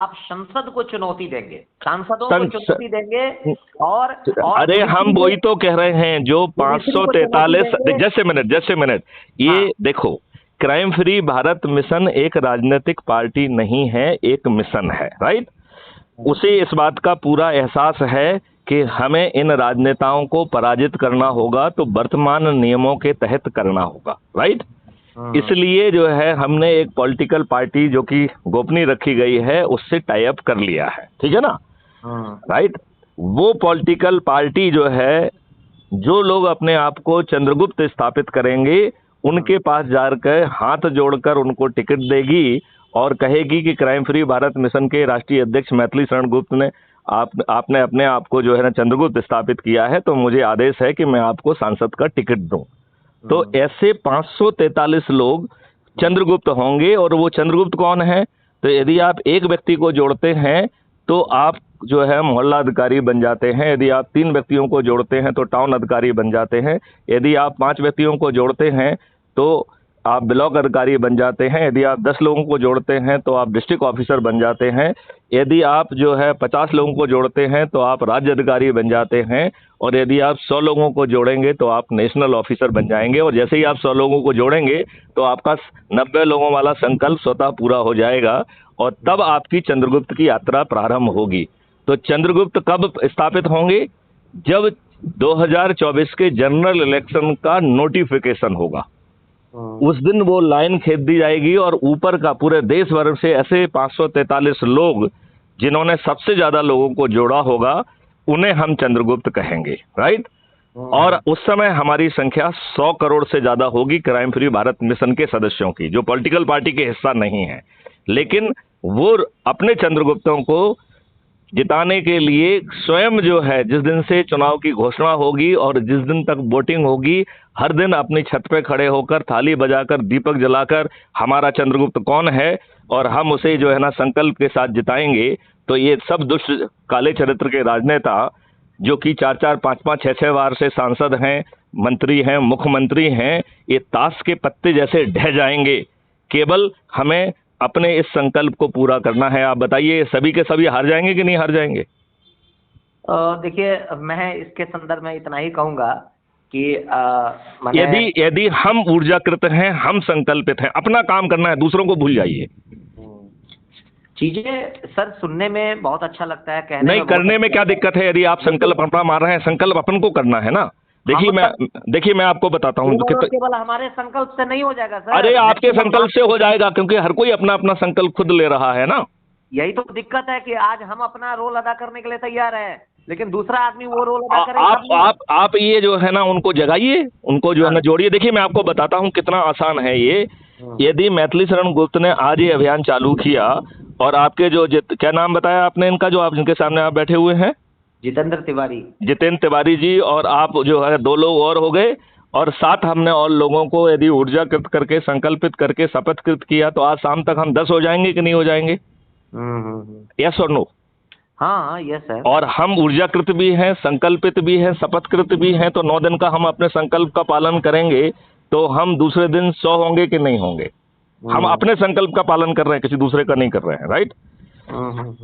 आप संसद को चुनौती देंगे, सांसदों को चुनौती देंगे और अरे हम वही तो कह रहे हैं, जो 543 जैसे मिनट ये देखो, क्राइम फ्री भारत मिशन एक राजनीतिक पार्टी नहीं है, एक मिशन है, राइट। उसे इस बात का पूरा एहसास है कि हमें इन राजनेताओं को पराजित करना होगा, तो वर्तमान नियमों के तहत करना होगा, राइट। इसलिए जो है हमने एक पॉलिटिकल पार्टी जो कि गोपनीय रखी गई है उससे टाई अप कर लिया है, ठीक है ना, राइट। वो पॉलिटिकल पार्टी जो है, जो लोग अपने आप को चंद्रगुप्त स्थापित करेंगे उनके पास जाकर हाथ जोड़कर उनको टिकट देगी और कहेगी कि क्राइम फ्री भारत मिशन के राष्ट्रीय अध्यक्ष मैथिली शरण गुप्त ने आपने अपने आप को जो है ना चंद्रगुप्त स्थापित किया है, तो मुझे आदेश है कि मैं आपको सांसद का टिकट दूं। तो ऐसे 543 लोग चंद्रगुप्त होंगे। और वो चंद्रगुप्त कौन है? तो यदि आप एक व्यक्ति को जोड़ते हैं तो आप जो है मोहल्ला अधिकारी बन जाते हैं, यदि आप 3 व्यक्तियों को जोड़ते हैं तो टाउन अधिकारी बन जाते हैं, यदि आप 5 व्यक्तियों को जोड़ते हैं तो आप ब्लॉक अधिकारी बन जाते हैं, यदि आप 10 लोगों को जोड़ते हैं तो आप डिस्ट्रिक्ट ऑफिसर बन जाते हैं, यदि आप जो है 50 लोगों को जोड़ते हैं तो आप राज्य अधिकारी बन जाते हैं, और यदि आप 100 लोगों को जोड़ेंगे तो आप नेशनल ऑफिसर बन जाएंगे। और जैसे ही आप 100 लोगों को जोड़ेंगे तो आपका 90 लोगों वाला संकल्प स्वतः पूरा हो जाएगा और तब आपकी चंद्रगुप्त की यात्रा प्रारंभ होगी। तो चंद्रगुप्त कब स्थापित होंगे? जब 2024 के जनरल इलेक्शन का नोटिफिकेशन होगा, उस दिन वो लाइन खींच दी जाएगी और ऊपर का पूरे देश भर से ऐसे 543 लोग जिन्होंने सबसे ज्यादा लोगों को जोड़ा होगा उन्हें हम चंद्रगुप्त कहेंगे, राइट। और उस समय हमारी संख्या 100 करोड़ से ज्यादा होगी क्राइम फ्री भारत मिशन के सदस्यों की, जो पॉलिटिकल पार्टी के हिस्सा नहीं है, लेकिन वो अपने चंद्रगुप्तों को जिताने के लिए स्वयं जो है जिस दिन से चुनाव की घोषणा होगी और जिस दिन तक वोटिंग होगी, हर दिन अपनी छत पे खड़े होकर थाली बजाकर दीपक जलाकर हमारा चंद्रगुप्त कौन है और हम उसे जो है ना संकल्प के साथ जिताएंगे। तो ये सब दुष्ट काले चरित्र के राजनेता जो कि 4-4, 5-5, 6-6 बार से सांसद हैं, मंत्री हैं, मुख्यमंत्री हैं, ये ताश के पत्ते जैसे ढह जाएंगे। केवल हमें अपने इस संकल्प को पूरा करना है। आप बताइए, सभी के सभी हार जाएंगे कि नहीं हार जाएंगे? देखिए, मैं इसके संदर्भ में इतना ही कहूंगा कि यदि हम ऊर्जाकृत हैं, हम संकल्पित हैं, अपना काम करना है, दूसरों को भूल जाइए। चीजें सर सुनने में बहुत अच्छा लगता है, कहने नहीं, करने में क्या दिक्कत है? यदि आप संकल्प अपना मार रहे हैं, संकल्प अपन को करना है ना। देखिए मैं आपको बताता हूँ, केवल हमारे संकल्प से नहीं हो जाएगा सर। अरे आपके संकल्प से हो जाएगा, क्योंकि हर कोई अपना अपना संकल्प खुद ले रहा है ना। यही तो दिक्कत है कि आज हम अपना रोल अदा करने के लिए तैयार हैं, लेकिन दूसरा आदमी वो रोल अदा करेगा। आप ये जो है ना उनको जगाइए, उनको जो है ना जोड़िए। देखिए मैं आपको बताता हूँ कितना आसान है ये। यदि मैथिली शरण गुप्त ने आज ये अभियान चालू किया और आपके जो क्या नाम बताया आपने इनका, जो आप जिनके सामने आप बैठे हुए हैं? जितेंद्र तिवारी जी, और आप जो है 2 लोग और हो गए, और 7 हमने और लोगों को यदि ऊर्जाकृत करके संकल्पित करके शपथकृत किया तो आज शाम तक हम 10 हो जाएंगे कि नहीं हो जाएंगे? यस और नो? हाँ यस सर। और हम ऊर्जाकृत भी हैं, संकल्पित भी हैं, शपथकृत भी हैं, तो 9 दिन का हम अपने संकल्प का पालन करेंगे तो हम दूसरे दिन 100 होंगे कि नहीं होंगे? हम अपने संकल्प का पालन कर रहे हैं, किसी दूसरे का नहीं कर रहे हैं, राइट।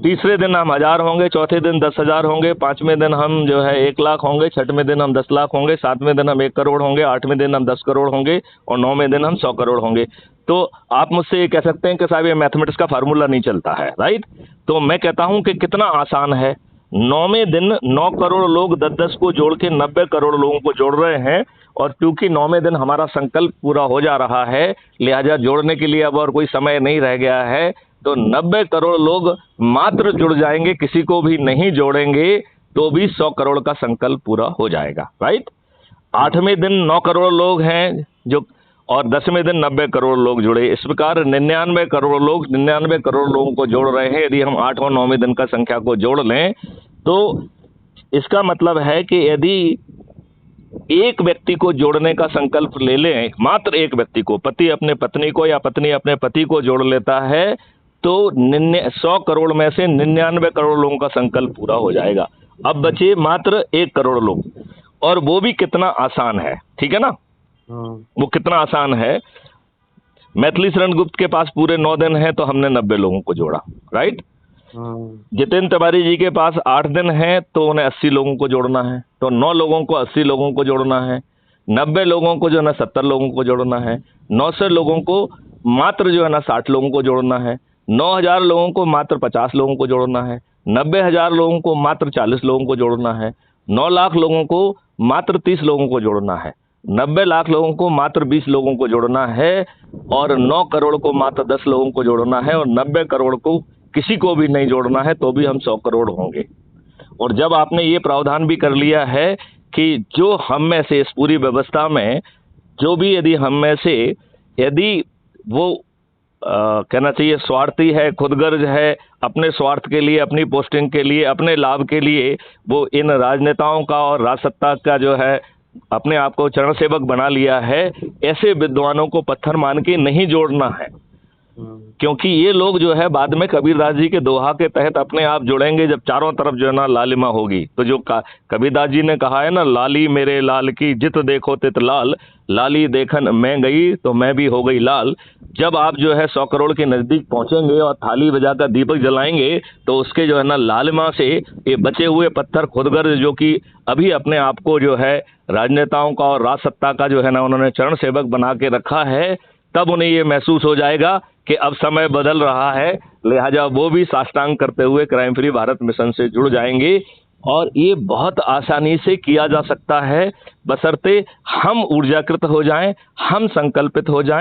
तीसरे दिन हम 1000 होंगे, चौथे दिन 10,000 होंगे, 5वें दिन हम जो है 1 लाख होंगे, 6वें दिन हम 10 लाख होंगे, 7वें दिन हम 1 करोड़ होंगे, 8वें दिन हम 10 करोड़ होंगे और 9वें दिन हम 100 करोड़ होंगे। तो आप मुझसे ये कह सकते हैं कि साहब ये मैथमेटिक्स का फार्मूला नहीं चलता है, राइट। तो मैं कहता हूं कि कितना आसान है। 9वें दिन 9 करोड़ लोग 10-10 को जोड़ के 90 करोड़ लोगों को जोड़ रहे हैं, और क्योंकि 9वें दिन हमारा संकल्प पूरा हो जा रहा है, लिहाजा जोड़ने के लिए अब और कोई समय नहीं रह गया है, तो 90 करोड़ लोग मात्र जुड़ जाएंगे, किसी को भी नहीं जोड़ेंगे तो भी 100 करोड़ का संकल्प पूरा हो जाएगा, राइट। 8वें दिन 9 करोड़ लोग हैं जो, और 10वें दिन 90 करोड़ लोग जुड़े। इस प्रकार 99 करोड़ लोग 99 करोड़ लोगों को जोड़ रहे हैं। यदि हम 8 और 9वें दिन का संख्या को जोड़ लें तो इसका मतलब है कि यदि एक व्यक्ति को जोड़ने का संकल्प ले लें, मात्र एक व्यक्ति को, पति अपने पत्नी को या पत्नी अपने पति को जोड़ लेता है, तो 100 करोड़ में से 99 करोड़ लोगों का संकल्प पूरा हो जाएगा। अब बचे मात्र 1 करोड़ लोग, और वो भी कितना आसान है, ठीक है ना। वो कितना आसान है। मैथिली शरण गुप्त के पास पूरे 9 दिन है तो हमने 90 लोगों को जोड़ा, राइट। जितेंद्र तिवारी जी के पास 8 दिन है तो उन्हें 80 लोगों को जोड़ना है, तो 9 लोगों को 80 लोगों को जोड़ना है, 90 लोगों को जो है ना 70 लोगों को जोड़ना है, 900 लोगों को मात्र जो है ना 60 लोगों को जोड़ना है, 9000 लोगों को मात्र 50 लोगों को जोड़ना है, 90,000 लोगों को मात्र 40 लोगों को जोड़ना है, 9 लाख लोगों को मात्र 30 लोगों को जोड़ना है, 90 लाख लोगों को मात्र 20 लोगों को जोड़ना है, और 9 करोड़ को मात्र 10 लोगों को जोड़ना है, और 90 करोड़ को किसी को भी नहीं जोड़ना है, तो भी हम 100 करोड़ होंगे। और जब आपने ये प्रावधान भी कर लिया है कि जो हम में से इस पूरी व्यवस्था में जो भी यदि हम में से यदि वो कहना चाहिए स्वार्थी है, खुदगर्ज है, अपने स्वार्थ के लिए, अपनी पोस्टिंग के लिए, अपने लाभ के लिए वो इन राजनेताओं का और राजसत्ता का जो है अपने आप को चरण सेवक बना लिया है, ऐसे विद्वानों को पत्थर मान के नहीं जोड़ना है। क्योंकि ये लोग जो है बाद में कबीरदास जी के दोहा के तहत अपने आप जुड़ेंगे जब चारों तरफ जो है ना लालिमा होगी। तो जो कबीरदास जी ने कहा है ना, लाली मेरे लाल की जित देखो तित लाल, लाली देखन मैं गई तो मैं भी हो गई लाल। जब आप जो है 100 करोड़ के नजदीक पहुंचेंगे और थाली बजाकर दीपक जलाएंगे तो उसके जो है ना लालिमा से ये बचे हुए पत्थर खुदगर्ज जो कि अभी अपने आप को जो है राजनेताओं का और राजसत्ता का जो है ना उन्होंने चरण सेवक बना के रखा है, तब उन्हें ये महसूस हो जाएगा कि अब समय बदल रहा है, लिहाजा वो भी साष्टांग करते हुए क्राइम फ्री भारत मिशन से जुड़ जाएंगे। और ये बहुत आसानी से किया जा सकता है, बशर्ते हम ऊर्जाकृत हो जाएं, हम संकल्पित हो जाएं।